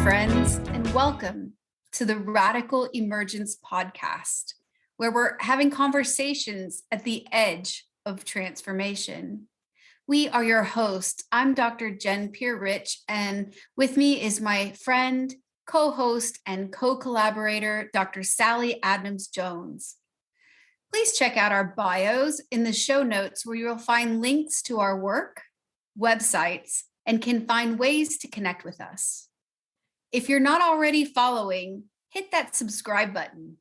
friends, and welcome to the Radical Emergence podcast, where we're having conversations at the edge of transformation. We are your hosts. I'm Dr. Jen Pierre-Rich, and with me is my friend, co-host, and co-collaborator, Dr. Sally Adnams Jones. Please check out our bios in the show notes, where you'll find links to our work, websites, and can find ways to connect with us. If you're not already following, hit that subscribe button,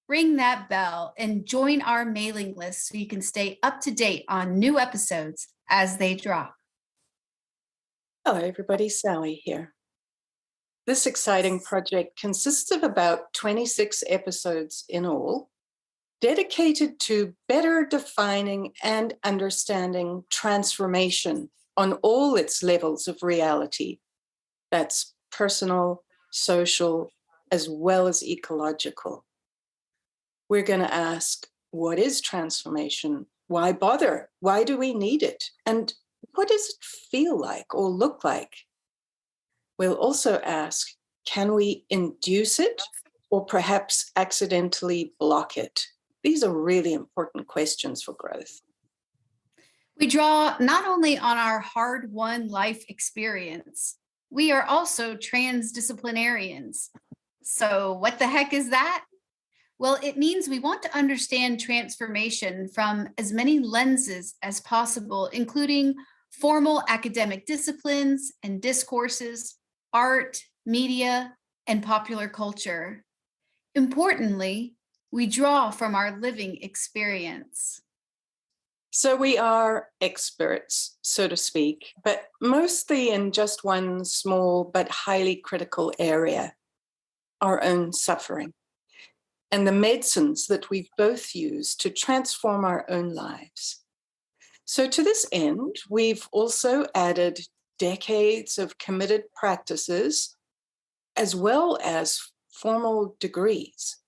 ring that bell, and join our mailing list so you can stay up to date on new episodes as they drop. Hello, everybody. Sally here. This exciting project consists of about 26 episodes in all, dedicated to better defining and understanding transformation on all its levels of reality. That's personal, social, as well as ecological. We're going to ask, what is transformation? Why bother? Why do we need it? And what does it feel like or look like? We'll also ask, can we induce it or perhaps accidentally block it? These are really important questions for growth. We draw not only on our hard-won life experience, we are also transdisciplinarians. So what the heck is that? Well, it means we want to understand transformation from as many lenses as possible, including formal academic disciplines and discourses, art, media, and popular culture. Importantly, we draw from our living experience. So we are experts, so to speak, but mostly in just one small but highly critical area, our own suffering, and the medicines that we've both used to transform our own lives. So to this end, we've also added decades of committed practices, as well as formal degrees,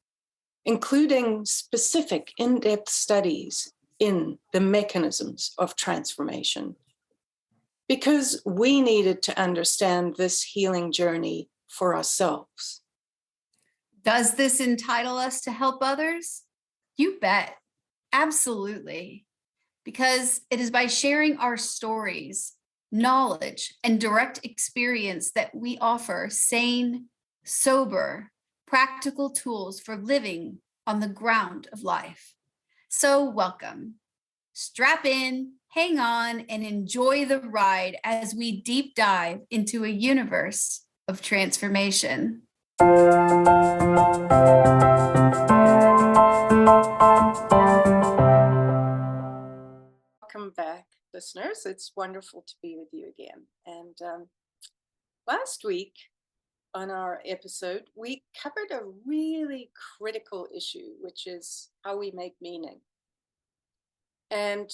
including specific in-depth studies in the mechanisms of transformation, because we needed to understand this healing journey for ourselves. Does this entitle us to help others? You bet. Absolutely. Because it is by sharing our stories, knowledge, and direct experience that we offer sane, sober, practical tools for living on the ground of life. So welcome. Strap in, hang on, and enjoy the ride as we deep dive into a universe of transformation. Welcome back, listeners. It's wonderful to be with you again. And last week on our episode, we covered a really critical issue, which is how we make meaning. And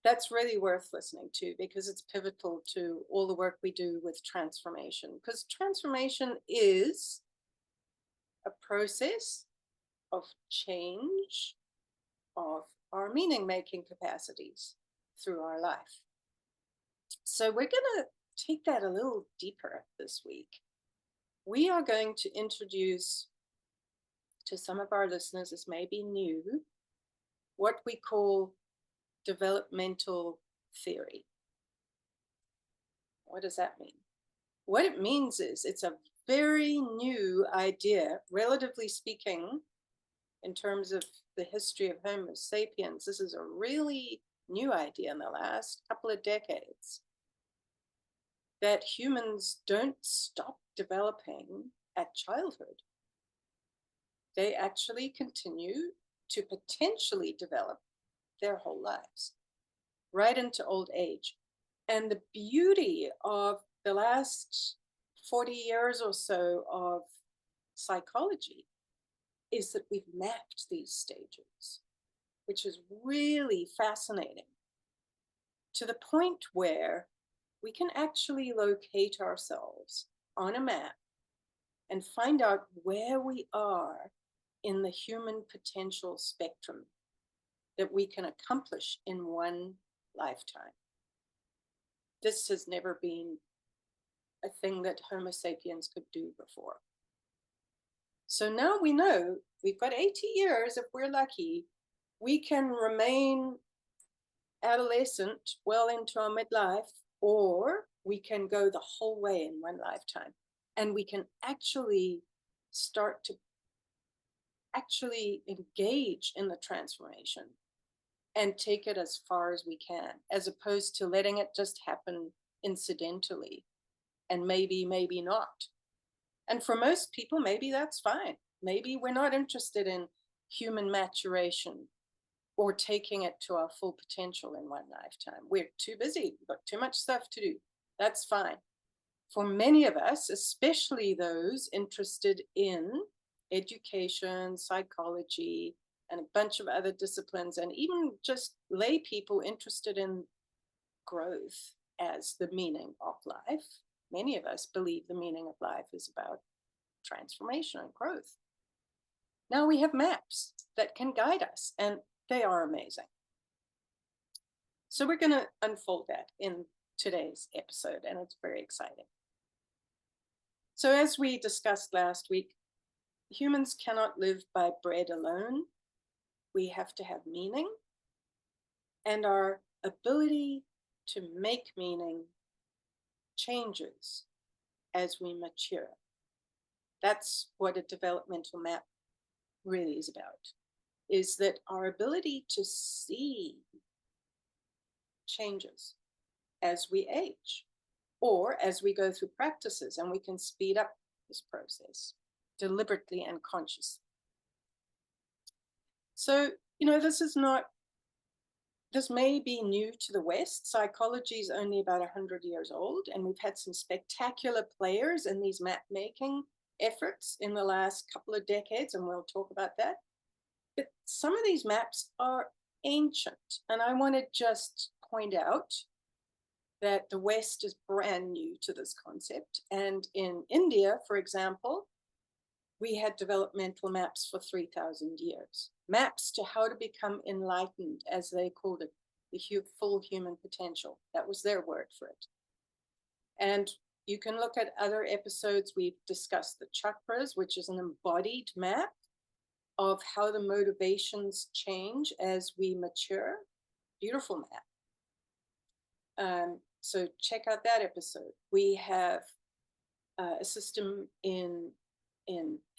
that's really worth listening to because it's pivotal to all the work we do with transformation. Because transformation is a process of change of our meaning-making capacities through our life. So we're going to take that a little deeper this week. We are going to introduce to some of our listeners, this may be new, what we call developmental theory. What does that mean? What it means is it's a very new idea, relatively speaking, in terms of the history of Homo sapiens. This is a really new idea in the last couple of decades, that humans don't stop developing at childhood. They actually continue to potentially develop their whole lives, right into old age. And the beauty of the last 40 years or so of psychology is that we've mapped these stages, which is really fascinating, to the point where we can actually locate ourselves on a map and find out where we are in the human potential spectrum that we can accomplish in one lifetime. This has never been a thing that Homo sapiens could do before. So now we know we've got 80 years, if we're lucky, we can remain adolescent well into our midlife, or we can go the whole way in one lifetime. And we can actually start to actually engage in the transformation and take it as far as we can, as opposed to letting it just happen incidentally and maybe not. And for most people, maybe that's fine. Maybe we're not interested in human maturation or taking it to our full potential in one lifetime. We're too busy, we've got too much stuff to do. That's fine. For many of us, especially those interested in education, psychology, and a bunch of other disciplines, and even just lay people interested in growth as the meaning of life. Many of us believe the meaning of life is about transformation and growth. Now we have maps that can guide us, and they are amazing. So we're going to unfold that in today's episode, and it's very exciting. So as we discussed last week, humans cannot live by bread alone. We have to have meaning, and our ability to make meaning changes as we mature. That's what a developmental map really is about, is that our ability to see changes as we age or as we go through practices, and we can speed up this process deliberately and consciously. So, this may be new to the West. Psychology is only about 100 years old, and we've had some spectacular players in these map making efforts in the last couple of decades, and we'll talk about that. But some of these maps are ancient, and I want to just point out that the West is brand new to this concept. And in India, for example, we had developmental maps for 3,000 years. Maps to how to become enlightened, as they called it, the full human potential. That was their word for it. And you can look at other episodes. We've discussed the chakras, which is an embodied map of how the motivations change as we mature. Beautiful map. So check out that episode. We have a system in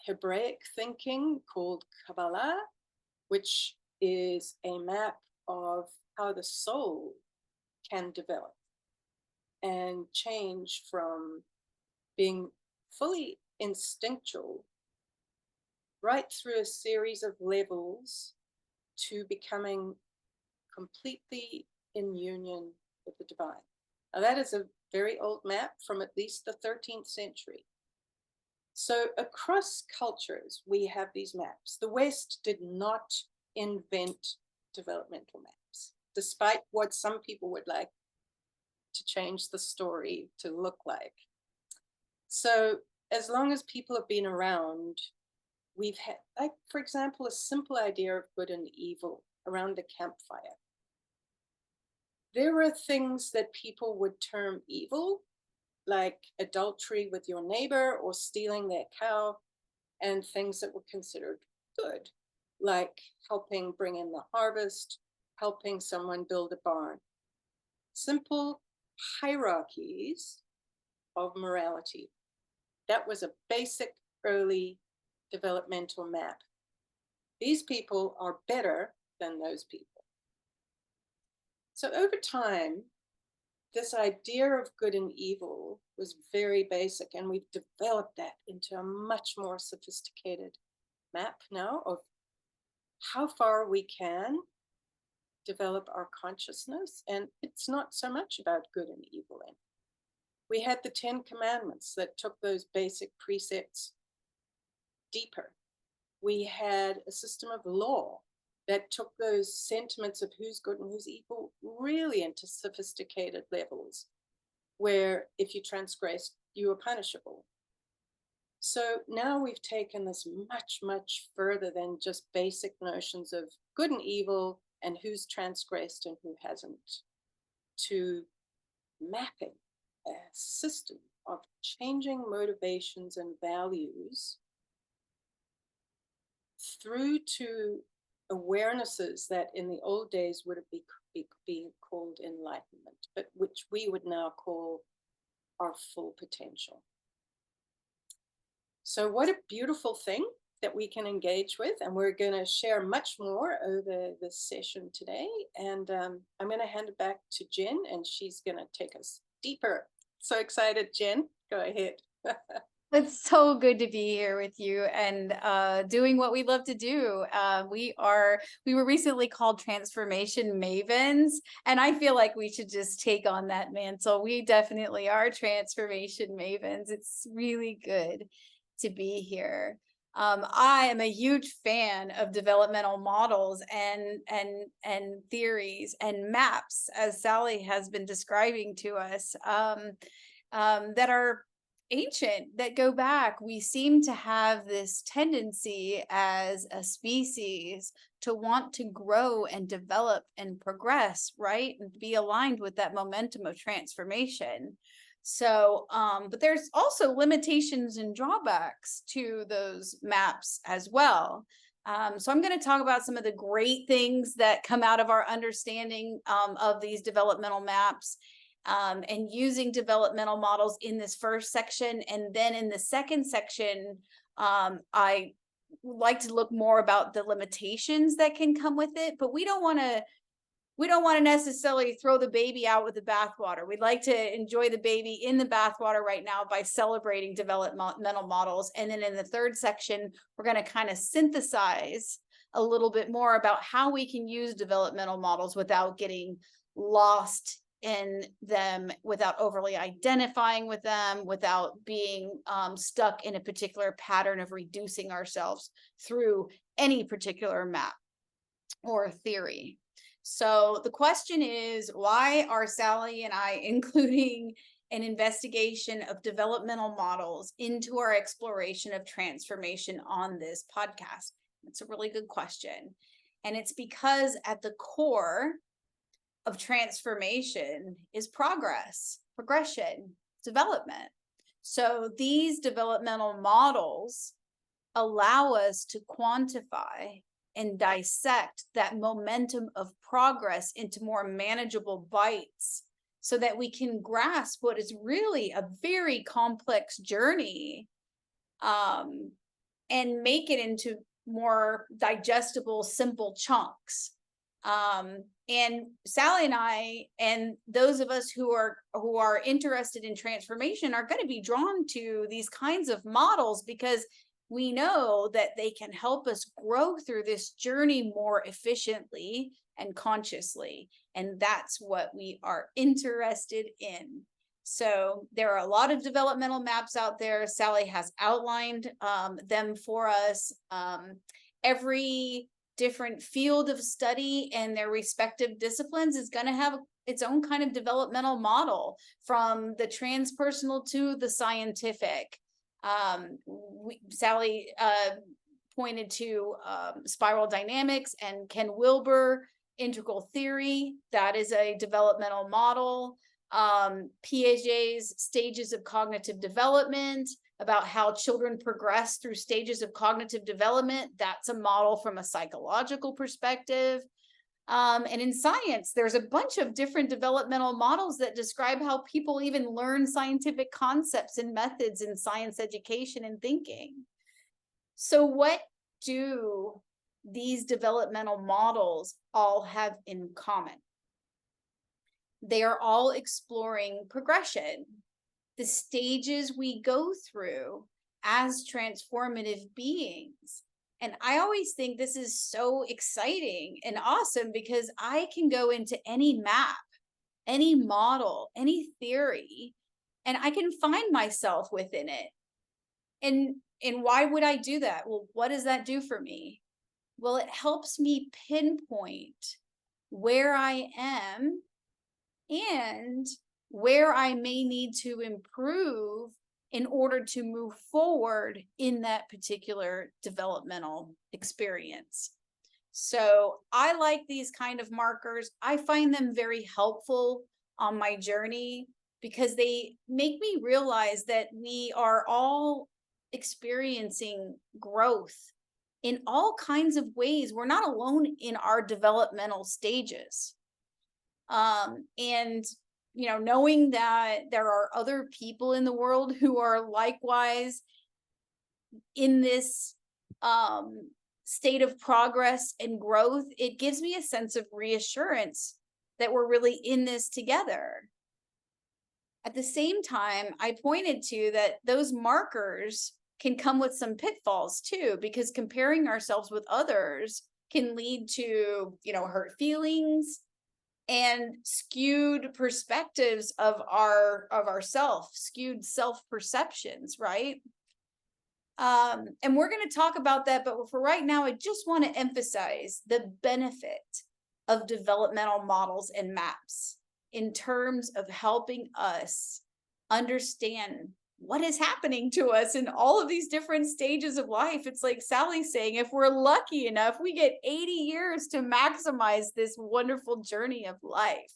Hebraic thinking called Kabbalah, which is a map of how the soul can develop and change from being fully instinctual right through a series of levels to becoming completely in union with the divine. Now, that is a very old map from at least the 13th century. So across cultures, we have these maps. The West did not invent developmental maps, despite what some people would like to change the story to look like. So as long as people have been around, we've had, like, for example, a simple idea of good and evil around a campfire. There were things that people would term evil, like adultery with your neighbor or stealing their cow, and things that were considered good, like helping bring in the harvest, helping someone build a barn. Simple hierarchies of morality. That was a basic early developmental map. These people are better than those people. So over time, this idea of good and evil was very basic, and we've developed that into a much more sophisticated map now of how far we can develop our consciousness. And it's not so much about good and evil. And we had the 10 Commandments that took those basic precepts deeper. We had a system of law that took those sentiments of who's good and who's evil really into sophisticated levels, where if you transgressed, you were punishable. So now we've taken this much, much further than just basic notions of good and evil and who's transgressed and who hasn't, to mapping a system of changing motivations and values through to awarenesses that in the old days would have been called enlightenment, but which we would now call our full potential. So what a beautiful thing that we can engage with, and we're going to share much more over this session today. And I'm going to hand it back to Jen, and she's going to take us deeper. So excited, Jen. Go ahead. It's so good to be here with you and doing what we love to do. We were recently called transformation mavens, and I feel like we should just take on that mantle. We definitely are transformation mavens. It's really good to be here. I am a huge fan of developmental models and theories and maps, as Sally has been describing to us, that are ancient, that go back. We seem to have this tendency as a species to want to grow and develop and progress, right? And be aligned with that momentum of transformation. So, but there's also limitations and drawbacks to those maps as well. So I'm going to talk about some of the great things that come out of our understanding of these developmental maps, and using developmental models in this first section. And then in the second section, I like to look more about the limitations that can come with it, but we don't want to necessarily throw the baby out with the bathwater. We'd like to enjoy the baby in the bathwater right now by celebrating developmental models. And then in the third section, we're going to kind of synthesize a little bit more about how we can use developmental models without getting lost in them, without overly identifying with them, without being stuck in a particular pattern of reducing ourselves through any particular map or theory. So the question is, why are Sally and I including an investigation of developmental models into our exploration of transformation on this podcast? It's a really good question. And it's because at the core of transformation is progression, development. So these developmental models allow us to quantify and dissect that momentum of progress into more manageable bites so that we can grasp what is really a very complex journey, and make it into more digestible, simple chunks. And Sally and I, and those of us who are interested in transformation, are going to be drawn to these kinds of models because we know that they can help us grow through this journey more efficiently and consciously. And that's what we are interested in. So there are a lot of developmental maps out there. Sally has outlined them for us. Every different field of study and their respective disciplines is going to have its own kind of developmental model, from the transpersonal to the scientific. Sally pointed to spiral dynamics and Ken Wilber integral theory. That is a developmental model. Piaget's stages of cognitive development, about how children progress through stages of cognitive development. That's a model from a psychological perspective. And in science, there's a bunch of different developmental models that describe how people even learn scientific concepts and methods in science education and thinking. So what do these developmental models all have in common? They are all exploring progression, the stages we go through as transformative beings. And I always think this is so exciting and awesome because I can go into any map, any model, any theory, and I can find myself within it. And why would I do that? Well, what does that do for me? Well, it helps me pinpoint where I am and where I may need to improve in order to move forward in that particular developmental experience. So I like these kind of markers. I find them very helpful on my journey because they make me realize that we are all experiencing growth in all kinds of ways. We're not alone in our developmental stages. And knowing that there are other people in the world who are likewise in this state of progress and growth, it gives me a sense of reassurance that we're really in this together. At the same time, I pointed to that those markers can come with some pitfalls too, because comparing ourselves with others can lead to, hurt feelings and skewed perspectives of ourself, skewed self-perceptions, right? And we're going to talk about that, but for right now, I just want to emphasize the benefit of developmental models and maps in terms of helping us understand what is happening to us in all of these different stages of life. It's like Sally's saying, if we're lucky enough, we get 80 years to maximize this wonderful journey of life,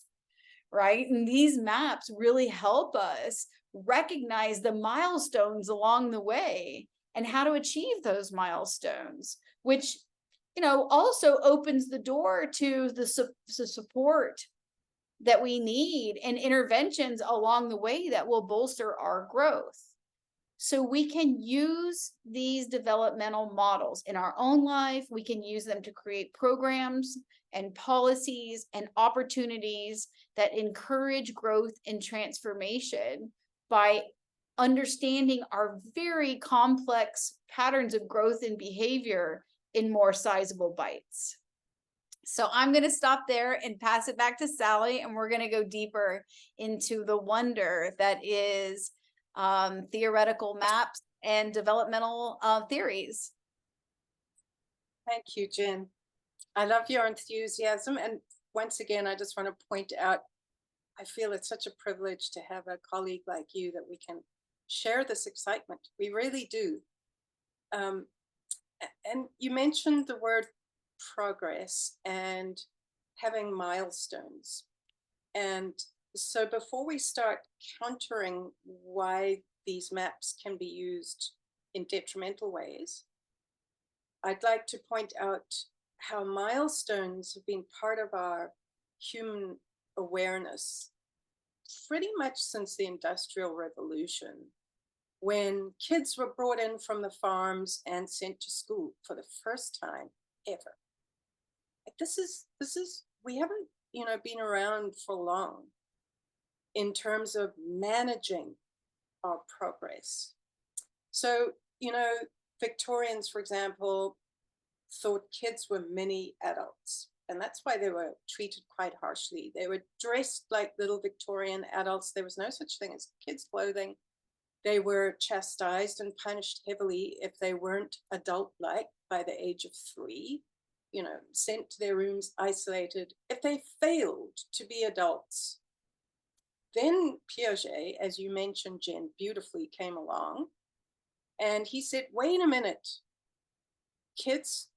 right? And these maps really help us recognize the milestones along the way and how to achieve those milestones, which, also opens the door to the support that we need and interventions along the way that will bolster our growth. So we can use these developmental models in our own life. We can use them to create programs and policies and opportunities that encourage growth and transformation by understanding our very complex patterns of growth and behavior in more sizable bites. So I'm going to stop there and pass it back to Sally, and we're going to go deeper into the wonder that is theoretical maps and developmental theories. Thank you, Jen. I love your enthusiasm. And once again, I just want to point out, I feel it's such a privilege to have a colleague like you that we can share this excitement. We really do. And you mentioned the word progress and having milestones. And so before we start countering why these maps can be used in detrimental ways, I'd like to point out how milestones have been part of our human awareness pretty much since the Industrial Revolution, when kids were brought in from the farms and sent to school for the first time ever. This is we haven't been around for long in terms of managing our progress. So Victorians, for example, thought kids were mini adults, and that's why they were treated quite harshly. They were dressed like little Victorian adults. There was no such thing as kids' clothing. They were chastised and punished heavily if they weren't adult-like by the age of 3, sent to their rooms isolated if they failed to be adults. Then Piaget, as you mentioned, Jen, beautifully came along, and he said, wait a minute, kids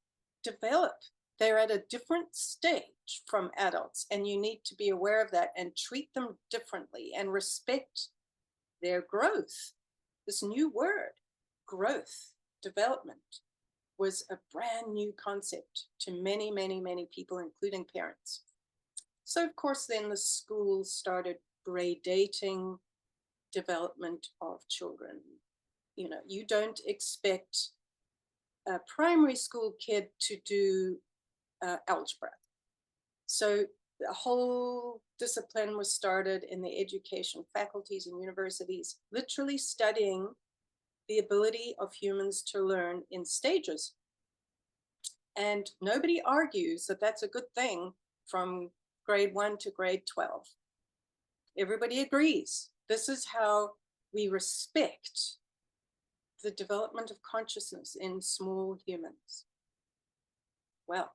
develop. They're at a different stage from adults, and you need to be aware of that and treat them differently and respect their growth. This new word, growth, development, was a brand new concept to many, many, many people, including parents. So of course, then the schools started gradating development of children. You don't expect a primary school kid to do algebra. So the whole discipline was started in the education faculties and universities, literally studying the ability of humans to learn in stages. And nobody argues that that's a good thing from grade 1 to grade 12. Everybody agrees. This is how we respect the development of consciousness in small humans. Well,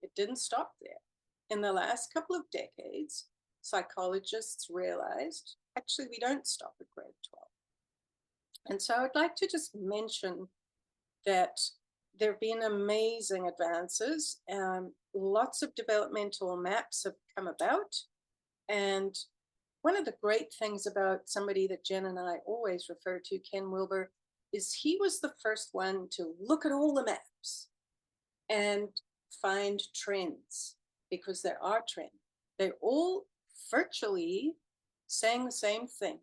it didn't stop there. In the last couple of decades, psychologists realized, actually, we don't stop at grade 12. And so I'd like to just mention that there have been amazing advances. Lots of developmental maps have come about, and one of the great things about somebody that Jen and I always refer to, Ken Wilber, is he was the first one to look at all the maps and find trends, because there are trends. They're all virtually saying the same thing,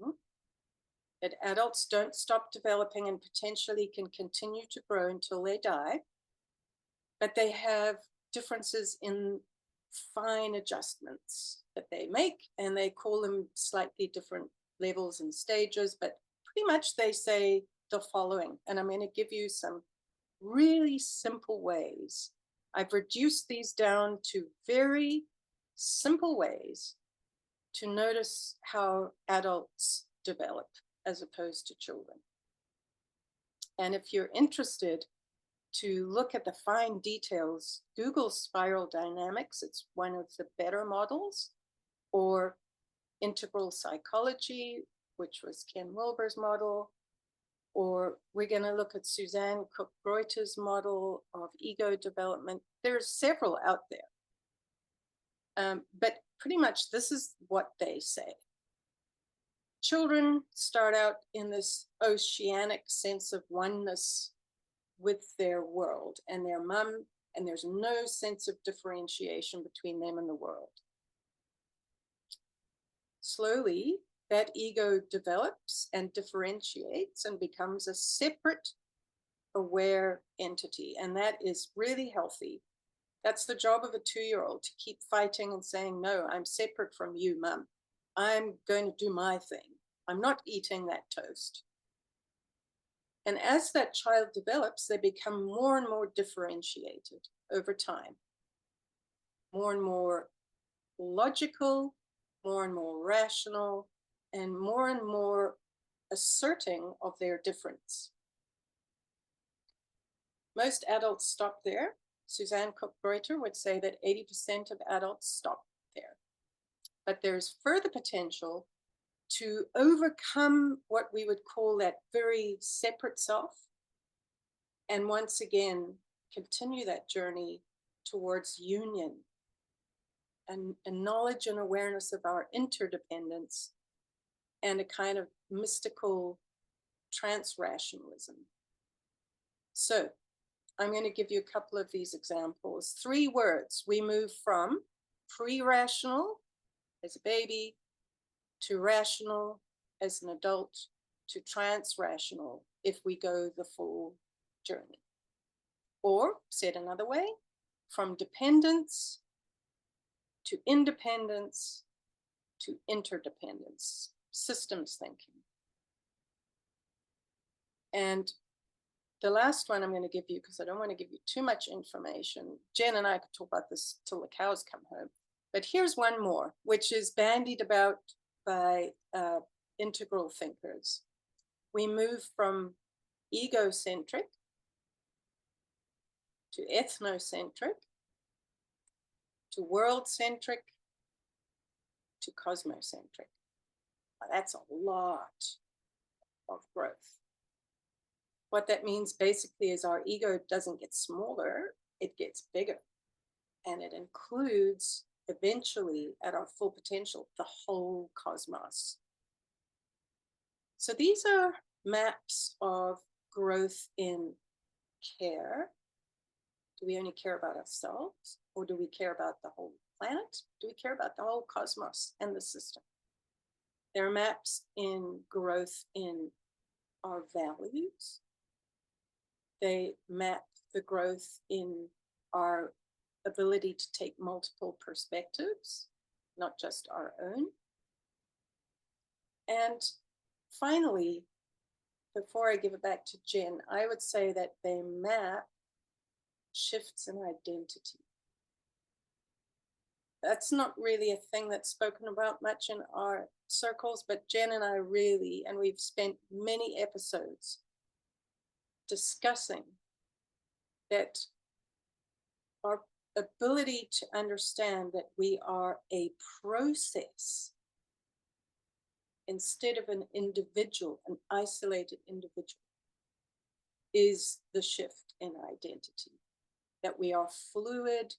that adults don't stop developing and potentially can continue to grow until they die, but they have differences in fine adjustments that they make, and they call them slightly different levels and stages, but pretty much they say the following, and I'm going to give you some really simple ways. I've reduced these down to very simple ways to notice how adults develop as opposed to children. And if you're interested to look at the fine details, Google spiral dynamics, it's one of the better models, or integral psychology, which was Ken Wilber's model, or we're going to look at Suzanne Cook Greuter's model of ego development. There's several out there. But pretty much this is what they say. Children start out in this oceanic sense of oneness with their world and their mom, and there's no sense of differentiation between them and the world. Slowly, that ego develops and differentiates and becomes a separate, aware entity, and that is really healthy. That's the job of a 2-year-old, to keep fighting and saying, no, I'm separate from you, Mum. I'm going to do my thing. I'm not eating that toast. And as that child develops, they become more and more differentiated over time, more and more logical, more and more rational, and more asserting of their difference. Most adults stop there. Suzanne Cook Greuter would say that 80% of adults stop there. But there's further potential to overcome what we would call that very separate self, and once again continue that journey towards union and knowledge and awareness of our interdependence, and a kind of mystical trans-rationalism. So I'm going to give you a couple of these examples. 3 words. We move from pre-rational as a baby to rational as an adult to trans-rational if we go the full journey. Or, said another way, from dependence to independence to interdependence, systems thinking. And the last one I'm going to give you, because I don't want to give you too much information. Jen and I could talk about this till the cows come home. But here's one more, which is bandied about by integral thinkers. We move from ego-centric to ethno-centric to world-centric to cosmo-centric. Now, that's a lot of growth. What that means basically is our ego doesn't get smaller, it gets bigger. And it includes, eventually, at our full potential, the whole cosmos. So these are maps of growth in care. Do we only care about ourselves, or do we care about the whole planet? Do we care about the whole cosmos and the system? There are maps in growth in our values. They map the growth in our ability to take multiple perspectives, not just our own. And finally, before I give it back to Jen, I would say that they map shifts in identity. That's not really a thing that's spoken about much in our circles, but Jen and I really, and we've spent many episodes discussing that our ability to understand that we are a process instead of an individual, an isolated individual, is the shift in identity. That we are fluid,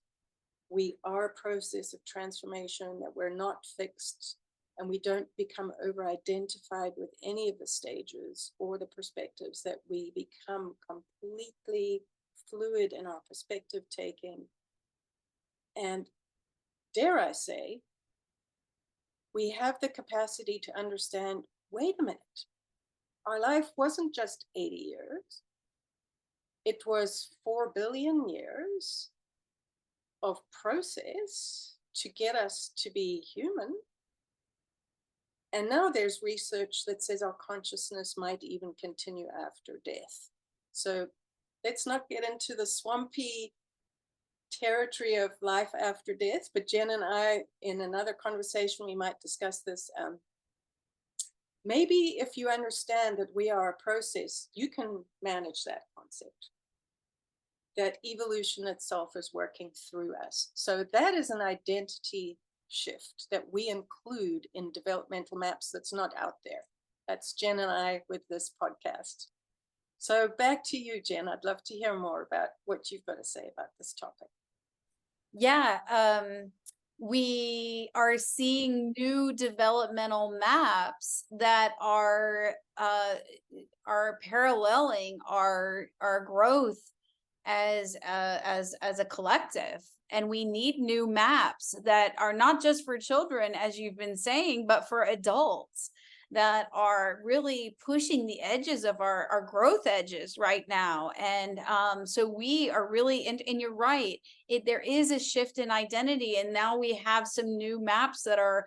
we are a process of transformation, that we're not fixed, and we don't become over-identified with any of the stages or the perspectives, that we become completely fluid in our perspective taking. And dare I say, we have the capacity to understand, wait a minute, our life wasn't just 80 years. It was 4 billion years of process to get us to be human. And now there's research that says our consciousness might even continue after death. So let's not get into the swampy territory of life after death, but Jen and I, in another conversation, we might discuss this. Maybe if you understand that we are a process, you can manage that concept, that evolution itself is working through us. So that is an identity shift that we include in developmental maps that's not out there. That's Jen and I with this podcast. So back to you, Jen. I'd love to hear more about what you've got to say about this topic. Yeah, we are seeing new developmental maps that are paralleling our growth as a collective. And we need new maps that are not just for children, as you've been saying, but for adults that are really pushing the edges of our growth edges right now. And so we are really, and you're right, there is a shift in identity. And now we have some new maps that are,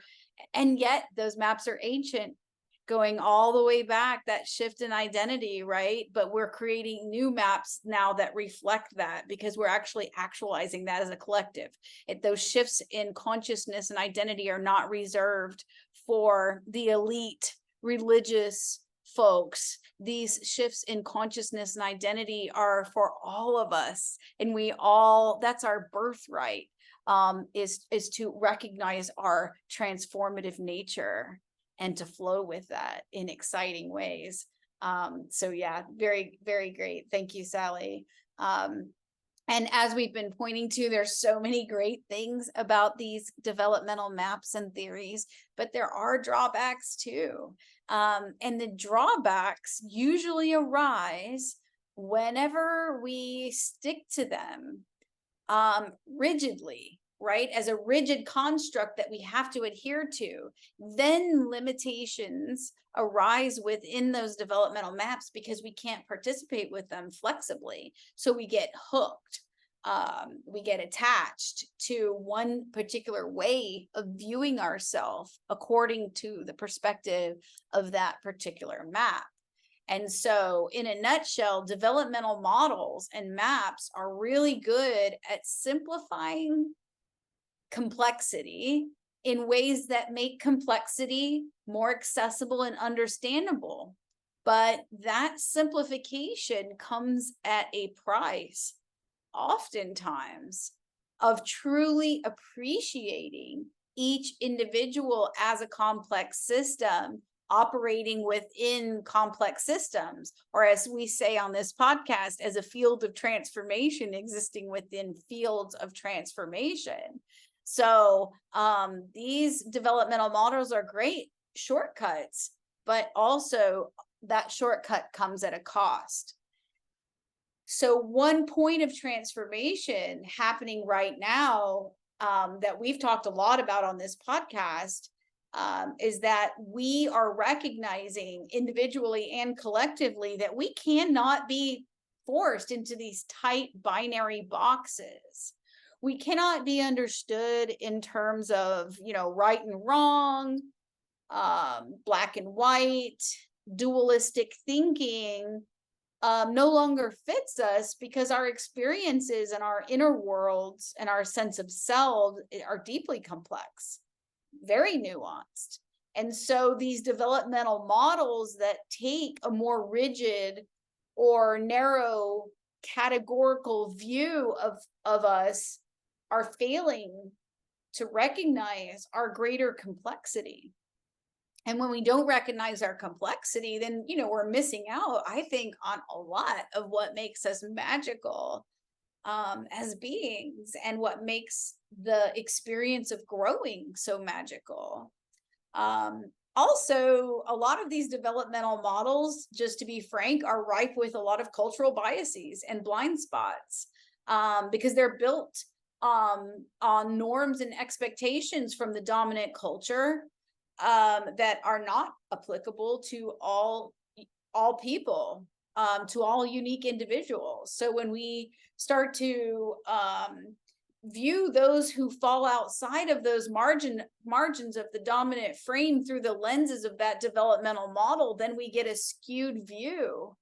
and yet those maps are ancient, going all the way back, that shift in identity, right? But we're creating new maps now that reflect that, because we're actually actualizing that as a collective. Those shifts in consciousness and identity are not reserved for the elite religious folks. These shifts in consciousness and identity are for all of us. And we all, that's our birthright, is to recognize our transformative nature and to flow with that in exciting ways. So yeah, very, very great. Thank you, Sally. And as we've been pointing to, there's so many great things about these developmental maps and theories, but there are drawbacks too. And the drawbacks usually arise whenever we stick to them rigidly, right? As a rigid construct that we have to adhere to. Then limitations arise within those developmental maps because we can't participate with them flexibly. So we get hooked. We get attached to one particular way of viewing ourselves according to the perspective of that particular map. And so in a nutshell, developmental models and maps are really good at simplifying complexity in ways that make complexity more accessible and understandable. But that simplification comes at a price, oftentimes, of truly appreciating each individual as a complex system operating within complex systems, or as we say on this podcast, as a field of transformation existing within fields of transformation. So these developmental models are great shortcuts, but also that shortcut comes at a cost. So one point of transformation happening right now that we've talked a lot about on this podcast is that we are recognizing individually and collectively that we cannot be forced into these tight binary boxes. We cannot be understood in terms of, right and wrong, black and white, dualistic thinking no longer fits us because our experiences and our inner worlds and our sense of self are deeply complex, very nuanced. And so these developmental models that take a more rigid or narrow categorical view of us are failing to recognize our greater complexity. And when we don't recognize our complexity, then, we're missing out, I think, on a lot of what makes us magical as beings and what makes the experience of growing so magical. Also, a lot of these developmental models, just to be frank, are ripe with a lot of cultural biases and blind spots, because they're built on norms and expectations from the dominant culture, that are not applicable to all people, to all unique individuals. So when we start to view those who fall outside of those margins of the dominant frame through the lenses of that developmental model, then we get a skewed view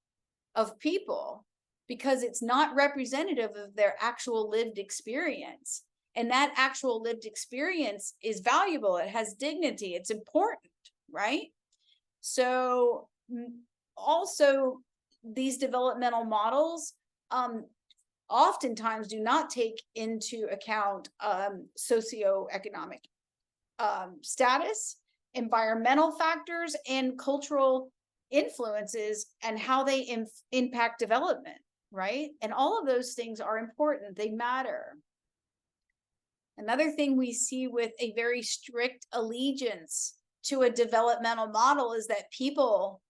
of people, because it's not representative of their actual lived experience. And that actual lived experience is valuable. It has dignity. It's important, right? So also, these developmental models oftentimes do not take into account socioeconomic status, environmental factors, and cultural influences, and how they impact development, right? And all of those things are important. They matter. Another thing we see with a very strict allegiance to a developmental model is that people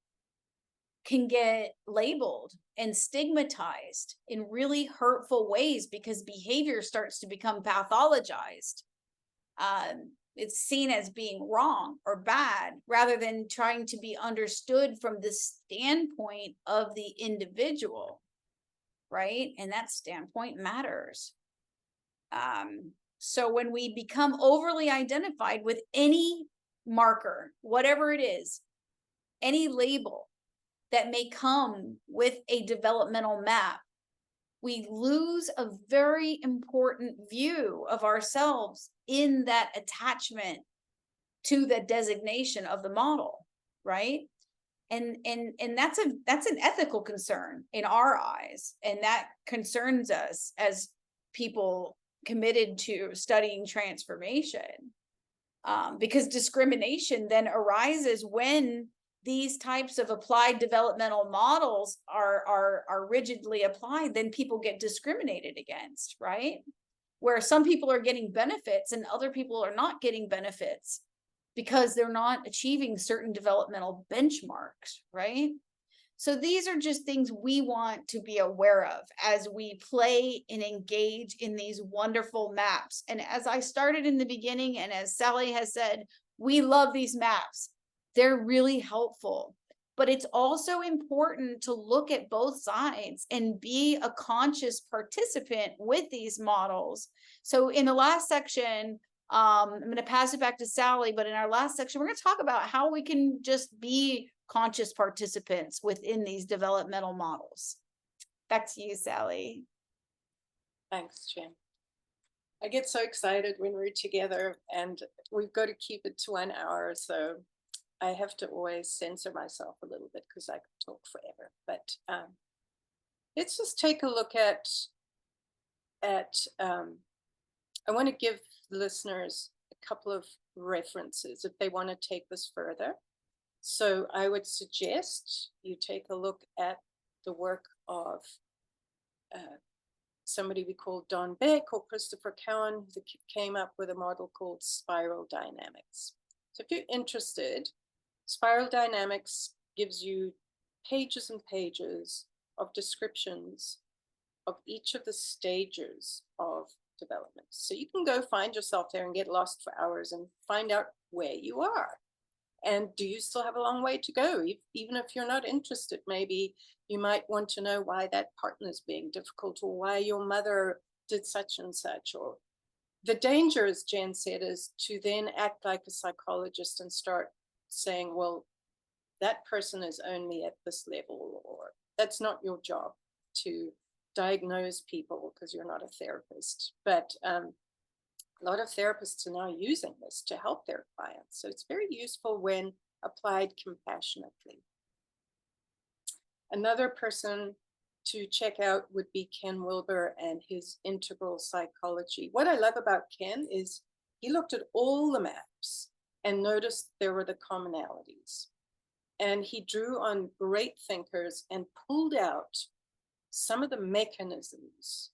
can get labeled and stigmatized in really hurtful ways because behavior starts to become pathologized. It's seen as being wrong or bad, rather than trying to be understood from the standpoint of the individual, right? And that standpoint matters. So when we become overly identified with any marker, whatever it is, any label that may come with a developmental map, we lose a very important view of ourselves in that attachment to the designation of the model, right? And that's an ethical concern in our eyes, and that concerns us as people committed to studying transformation, because discrimination then arises when these types of applied developmental models are rigidly applied. Then people get discriminated against, right? Where some people are getting benefits and other people are not getting benefits because they're not achieving certain developmental benchmarks, right? So these are just things we want to be aware of as we play and engage in these wonderful maps. And as I started in the beginning, and as Sally has said, we love these maps. They're really helpful. But it's also important to look at both sides and be a conscious participant with these models. So in the last section, I'm going to pass it back to Sally, but in our last section, we're going to talk about how we can just be conscious participants within these developmental models. Back to you, Sally. Thanks, Jen. I get so excited when we're together, and we've got to keep it to 1 hour. So I have to always censor myself a little bit because I could talk forever. But let's just take a look at I want to give listeners a couple of references if they want to take this further. So I would suggest you take a look at the work of somebody we call Don Beck or Christopher Cowan, who came up with a model called spiral dynamics. So if you're interested, spiral dynamics gives you pages and pages of descriptions of each of the stages of development. So you can go find yourself there and get lost for hours and find out where you are. And do you still have a long way to go? Even if you're not interested, maybe you might want to know why that partner is being difficult, or why your mother did such and such. Or the danger, as Jen said, is to then act like a psychologist and start saying, well, that person is only at this level, or that's not your job to diagnose people because you're not a therapist. But a lot of therapists are now using this to help their clients. So it's very useful when applied compassionately. Another person to check out would be Ken Wilber and his integral psychology. What I love about Ken is he looked at all the maps and noticed there were the commonalities. And he drew on great thinkers and pulled out some of the mechanisms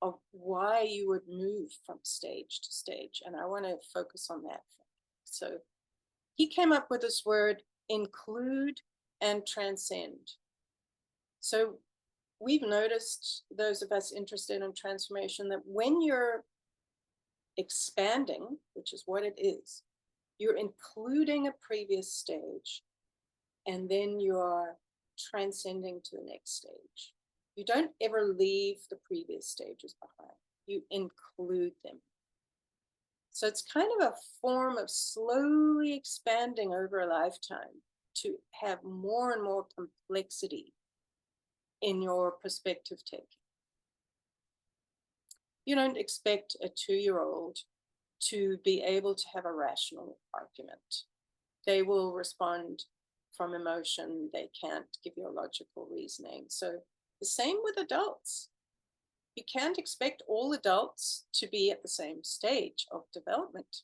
of why you would move from stage to stage. And I want to focus on that. So he came up with this word, include and transcend. So we've noticed, those of us interested in transformation, that when you're expanding, which is what it is, you're including a previous stage, and then you are transcending to the next stage. You don't ever leave the previous stages behind. You include them. So it's kind of a form of slowly expanding over a lifetime to have more and more complexity in your perspective taking. You don't expect a 2-year-old to be able to have a rational argument. They will respond from emotion. They can't give you a logical reasoning. So the same with adults. You can't expect all adults to be at the same stage of development.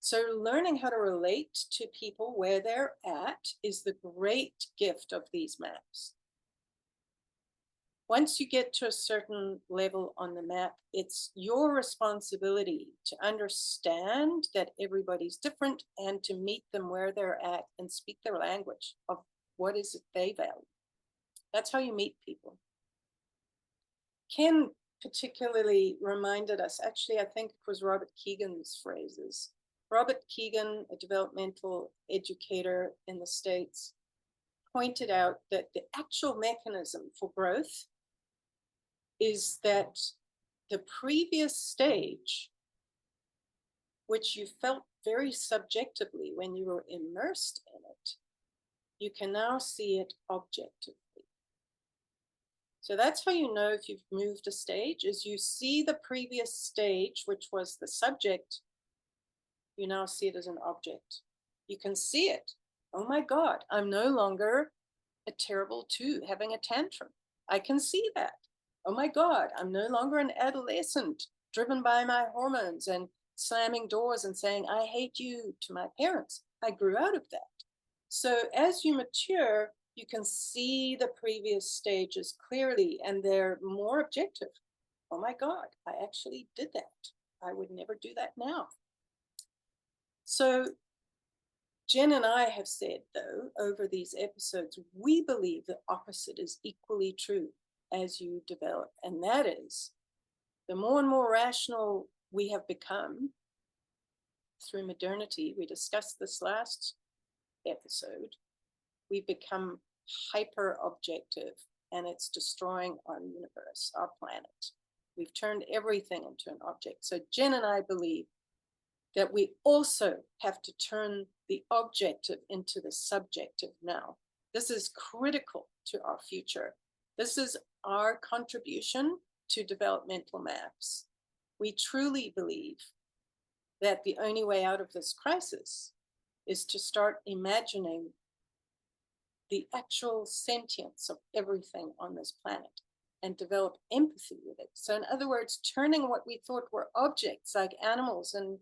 So learning how to relate to people where they're at is the great gift of these maps. Once you get to a certain level on the map, it's your responsibility to understand that everybody's different and to meet them where they're at and speak their language of what is it they value. That's how you meet people. Ken particularly reminded us, actually, I think it was Robert Keegan's phrases. Robert Keegan, a developmental educator in the States, pointed out that the actual mechanism for growth is that the previous stage, which you felt very subjectively when you were immersed in it, you can now see it objectively. So that's how you know if you've moved a stage, is you see the previous stage, which was the subject, you now see it as an object. You can see it. Oh my God, I'm no longer a terrible 2 having a tantrum. I can see that. Oh my God, I'm no longer an adolescent driven by my hormones and slamming doors and saying, I hate you to my parents. I grew out of that. So as you mature, you can see the previous stages clearly and they're more objective. Oh my God, I actually did that. I would never do that now. So Jen and I have said, though, over these episodes, we believe the opposite is equally true as you develop. And that is, the more and more rational we have become through modernity, we discussed this last episode, we've become hyper objective, and it's destroying our universe, our planet. We've turned everything into an object. So Jen and I believe that we also have to turn the objective into the subjective now. This is critical to our future. This is our contribution to developmental maps. We truly believe that the only way out of this crisis is to start imagining the actual sentience of everything on this planet and develop empathy with it. So in other words, turning what we thought were objects like animals and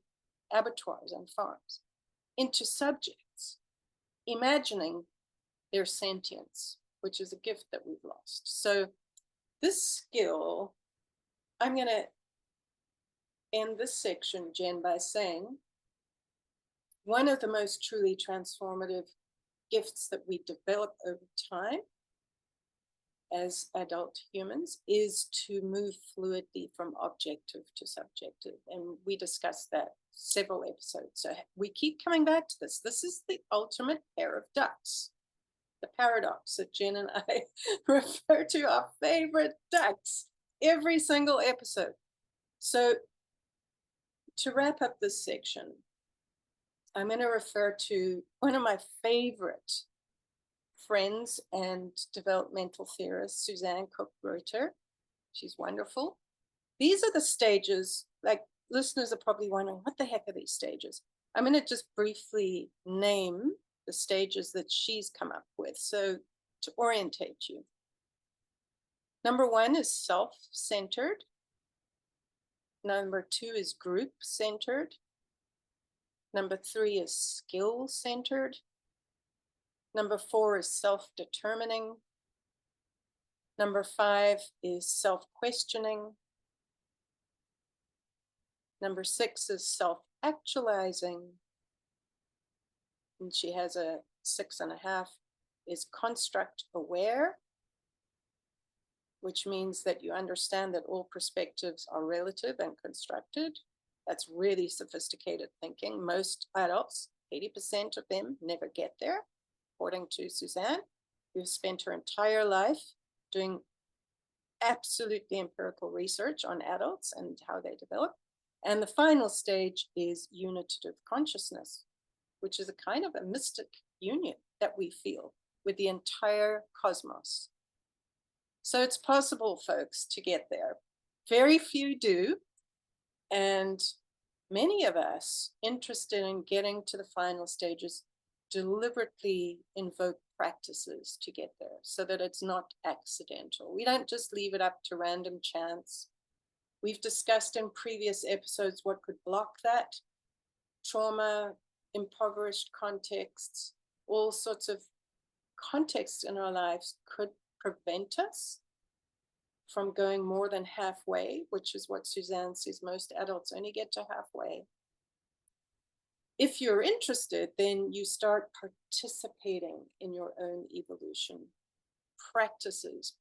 abattoirs and farms into subjects, imagining their sentience, which is a gift that we've lost. So this skill, I'm going to end this section, Jen, by saying one of the most truly transformative gifts that we develop over time as adult humans is to move fluidly from objective to subjective. And we discussed that several episodes. So we keep coming back to this. This is the ultimate pair of ducks. The paradox that Jen and I refer to our favorite ducks every single episode. So to wrap up this section, I'm going to refer to one of my favorite friends and developmental theorists, Suzanne Cook Greuter. She's wonderful. These are the stages, like listeners are probably wondering, what the heck are these stages? I'm going to just briefly name the stages that she's come up with, so to orientate you. Number 1 is self-centered. Number 2 is group-centered. Number 3 is skill-centered. Number 4 is self-determining. Number 5 is self-questioning. Number 6 is self-actualizing. and she has a 6.5, is construct aware, which means that you understand that all perspectives are relative and constructed. That's really sophisticated thinking. Most adults, 80% of them, never get there, according to Suzanne, who spent her entire life doing absolutely empirical research on adults and how they develop. And the final stage is unitive consciousness, which is a kind of a mystic union that we feel with the entire cosmos. So it's possible, folks, to get there. Very few do. And many of us interested in getting to the final stages deliberately invoke practices to get there so that it's not accidental. We don't just leave it up to random chance. We've discussed in previous episodes what could block that. Trauma, impoverished contexts, all sorts of contexts in our lives could prevent us from going more than halfway, which is what Suzanne says most adults only get to halfway. If you're interested, then you start participating in your own evolution. Practices.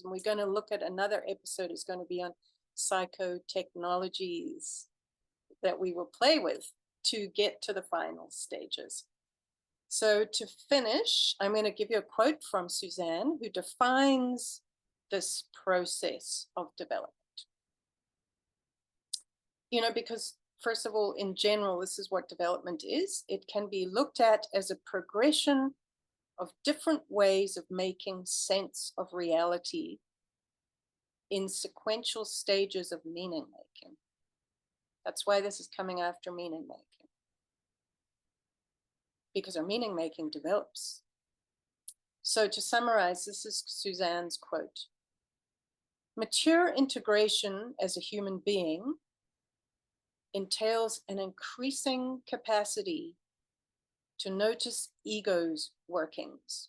And we're going to look at another episode is going to be on psychotechnologies that we will play with to get to the final stages. So to finish, I'm going to give you a quote from Suzanne, who defines this process of development. Because first of all, in general, this is what development is. It can be looked at as a progression of different ways of making sense of reality in sequential stages of meaning making. That's why this is coming after meaning making, because our meaning making develops. So to summarize, this is Suzanne's quote. Mature integration as a human being entails an increasing capacity to notice ego's workings.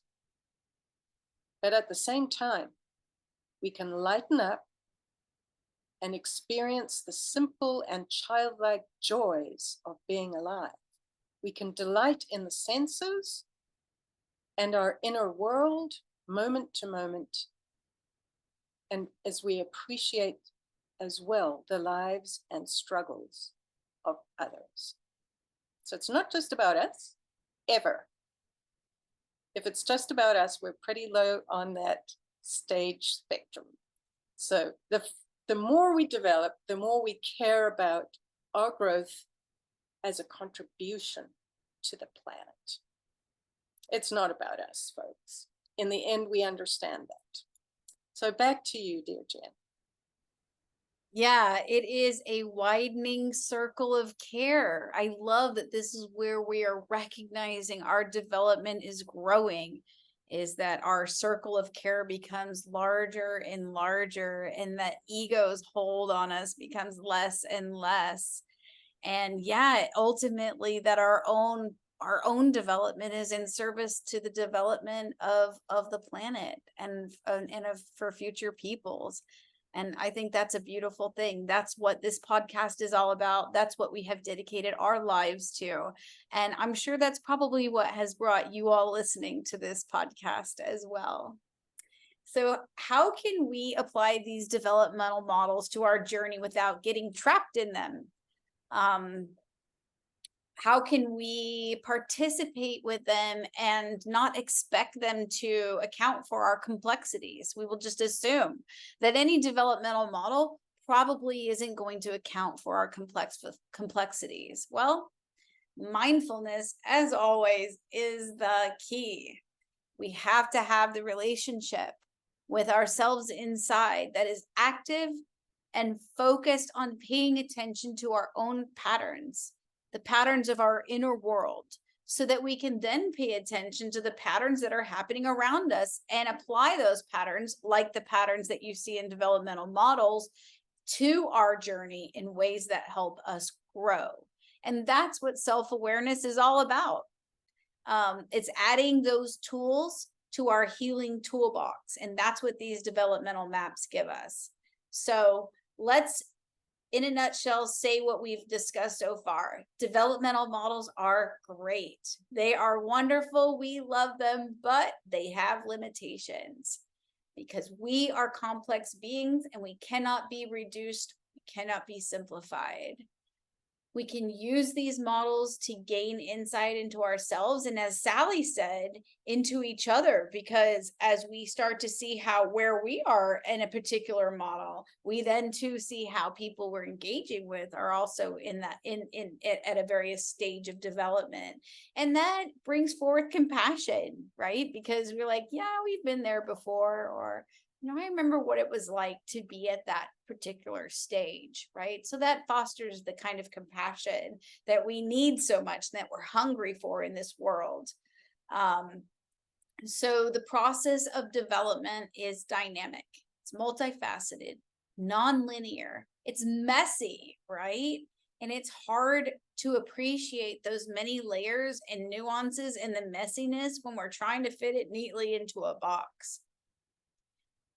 But at the same time, we can lighten up and experience the simple and childlike joys of being alive. We can delight in the senses and our inner world moment to moment, and as we appreciate as well the lives and struggles of others. So it's not just about us, ever. If it's just about us, we're pretty low on that stage spectrum. So the more we develop, the more we care about our growth as a contribution to the planet. It's not about us, folks. In the end, we understand that. So back to you, dear Jen. Yeah, it is a widening circle of care. I love that this is where we are recognizing our development is growing, is that our circle of care becomes larger and larger, and that ego's hold on us becomes less and less. And yeah, ultimately that our own development is in service to the development of the planet and for future peoples. And I think that's a beautiful thing. That's what this podcast is all about. That's what we have dedicated our lives to. And I'm sure that's probably what has brought you all listening to this podcast as well. So how can we apply these developmental models to our journey without getting trapped in them? How can we participate with them and not expect them to account for our complexities? We will just assume that any developmental model probably isn't going to account for our complexities. Well, mindfulness, as always, is the key. We have to have the relationship with ourselves inside that is active and focused on paying attention to our own patterns, the patterns of our inner world, so that we can then pay attention to the patterns that are happening around us and apply those patterns, like the patterns that you see in developmental models, to our journey in ways that help us grow. And that's what self-awareness is all about. It's adding those tools to our healing toolbox. And that's what these developmental maps give us. So let's in a nutshell, say what we've discussed so far. Developmental models are great. They are wonderful. We love them, but they have limitations because we are complex beings and we cannot be reduced, we cannot be simplified. We can use these models to gain insight into ourselves and, as Sally said, into each other, because as we start to see where we are in a particular model, we then too see how people we're engaging with are also at a various stage of development. And that brings forth compassion, right? Because we're like, yeah, we've been there before, or I remember what it was like to be at that particular stage, right? So that fosters the kind of compassion that we need so much, that we're hungry for in this world. So the process of development is dynamic. It's multifaceted, non-linear. It's messy, right? And it's hard to appreciate those many layers and nuances and the messiness when we're trying to fit it neatly into a box.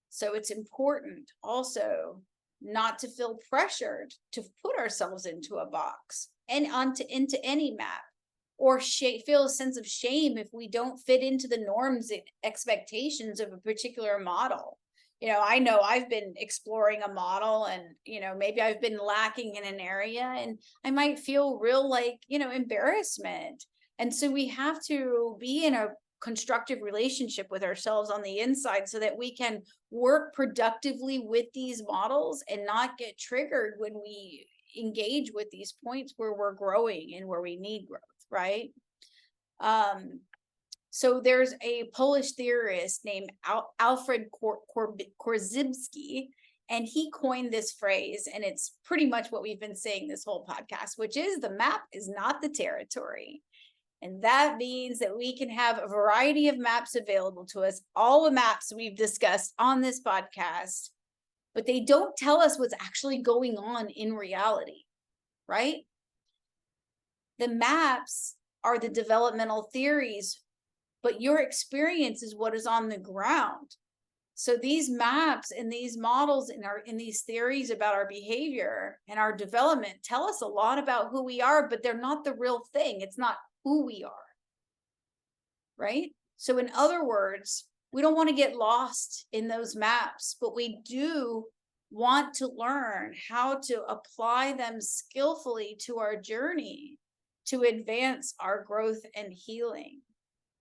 So it's important also not to feel pressured to put ourselves into a box and into any map, or feel a sense of shame if we don't fit into the norms and expectations of a particular model. I know I've been exploring a model and, maybe I've been lacking in an area and I might feel real embarrassment. And so we have to be in a constructive relationship with ourselves on the inside so that we can work productively with these models and not get triggered when we engage with these points where we're growing and where we need growth, right? So there's a Polish theorist named Alfred Korzybski, and he coined this phrase, and it's pretty much what we've been saying this whole podcast, which is the map is not the territory. And that means that we can have a variety of maps available to us, all the maps we've discussed on this podcast, but they don't tell us what's actually going on in reality, right? The maps are the developmental theories, but your experience is what is on the ground. So these maps and these models in these theories about our behavior and our development tell us a lot about who we are, but they're not the real thing. It's not who we are, right? So in other words, we don't want to get lost in those maps, but we do want to learn how to apply them skillfully to our journey to advance our growth and healing.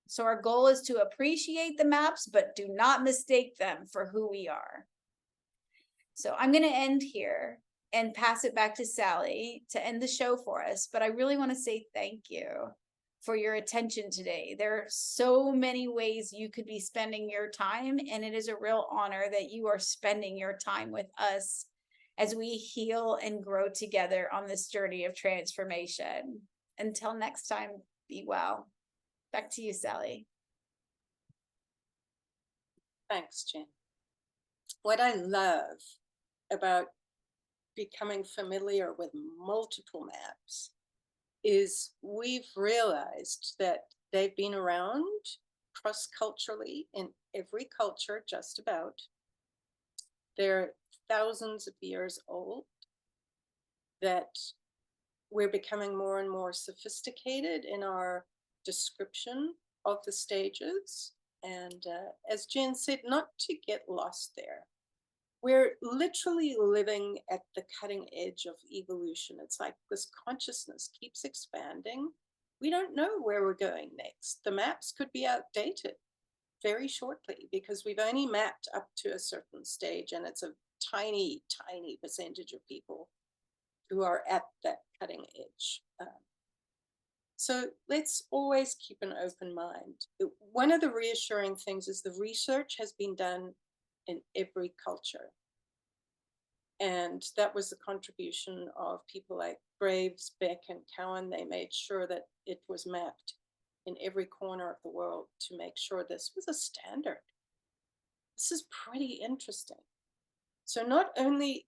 So our goal is to appreciate the maps, but do not mistake them for who we are. So I'm going to end here and pass it back to Sally to end the show for us. But I really want to say thank you for your attention today. There are so many ways you could be spending your time, and it is a real honor that you are spending your time with us as we heal and grow together on this journey of transformation. Until next time, be well. Back to you, Sally. Thanks, Jen. What I love about becoming familiar with multiple maps is we've realized that they've been around cross-culturally in every culture, just about. They're thousands of years old, that we're becoming more and more sophisticated in our description of the stages. And as Jen said, not to get lost there. We're literally living at the cutting edge of evolution. It's like this consciousness keeps expanding. We don't know where we're going next. The maps could be outdated very shortly because we've only mapped up to a certain stage, and it's a tiny, tiny percentage of people who are at that cutting edge. So let's always keep an open mind. One of the reassuring things is the research has been done in every culture. And that was the contribution of people like Graves, Beck, and Cowan. They made sure that it was mapped in every corner of the world to make sure this was a standard. This is pretty interesting. So not only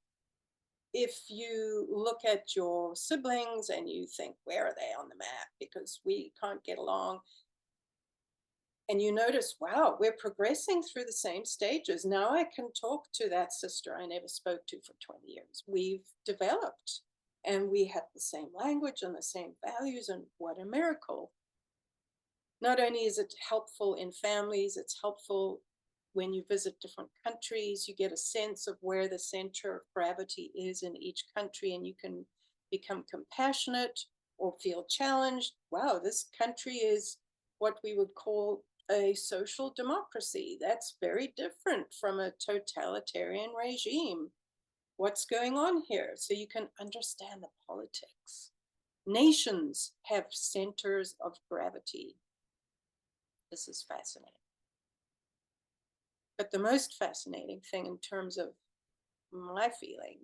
if you look at your siblings and you think, where are they on the map? Because we can't get along. And you notice, wow, we're progressing through the same stages. Now I can talk to that sister I never spoke to for 20 years. We've developed and we have the same language and the same values, and what a miracle. Not only is it helpful in families, it's helpful when you visit different countries. You get a sense of where the center of gravity is in each country, and you can become compassionate or feel challenged. Wow, this country is what we would call a social democracy. That's very different from a totalitarian regime. What's going on here? So you can understand the politics. Nations have centers of gravity. This is fascinating. But the most fascinating thing in terms of my feeling,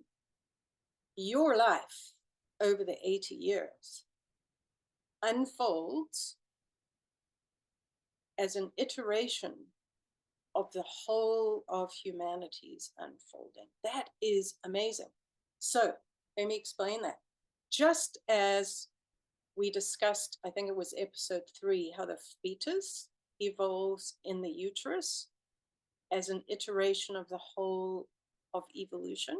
your life over the 80 years unfolds as an iteration of the whole of humanity's unfolding. That is amazing. So let me explain that. Just as we discussed, I think it was episode 3, how the fetus evolves in the uterus as an iteration of the whole of evolution.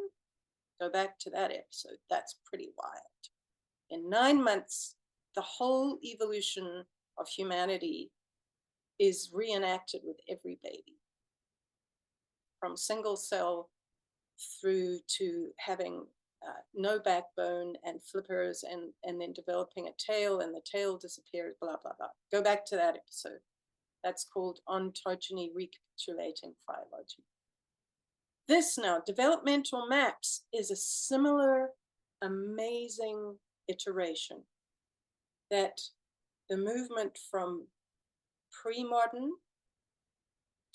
Go back to that episode. That's pretty wild. In 9 months, the whole evolution of humanity is reenacted with every baby, from single cell through to having no backbone and flippers, and then developing a tail, and the tail disappears, blah, blah, blah. Go back to that episode. That's called Ontogeny Recapitulating Phylogeny. This now, developmental maps, is a similar amazing iteration, that the movement from pre-modern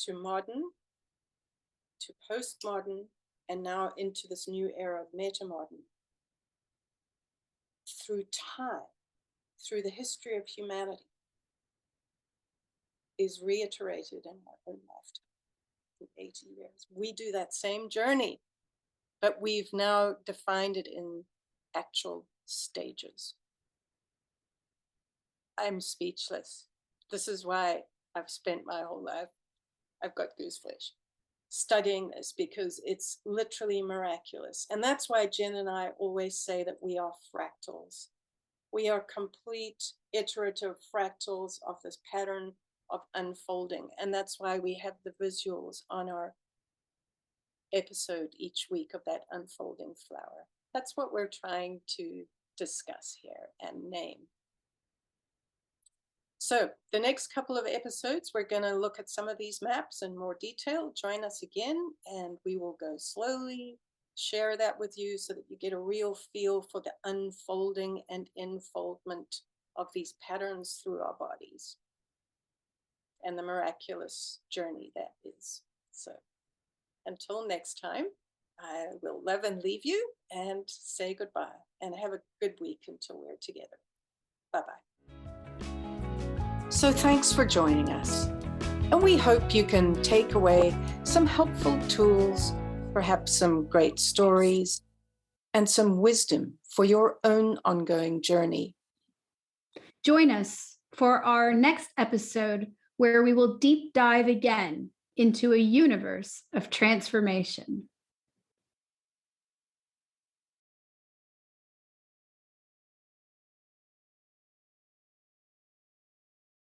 to modern to postmodern, and now into this new era of metamodern, through time, through the history of humanity, is reiterated in our own lifetime in 80 years. We do that same journey, but we've now defined it in actual stages. I'm speechless. This is why I've spent my whole life, I've got goose flesh, studying this, because it's literally miraculous. And that's why Jen and I always say that we are fractals. We are complete iterative fractals of this pattern of unfolding. And that's why we have the visuals on our episode each week of that unfolding flower. That's what we're trying to discuss here and name. So the next couple of episodes, we're going to look at some of these maps in more detail. Join us again, and we will go slowly, share that with you so that you get a real feel for the unfolding and enfoldment of these patterns through our bodies and the miraculous journey that is. So until next time, I will love and leave you and say goodbye, and have a good week until we're together. Bye-bye. So thanks for joining us, and we hope you can take away some helpful tools, perhaps some great stories, and some wisdom for your own ongoing journey. Join us for our next episode, where we will deep dive again into a universe of transformation.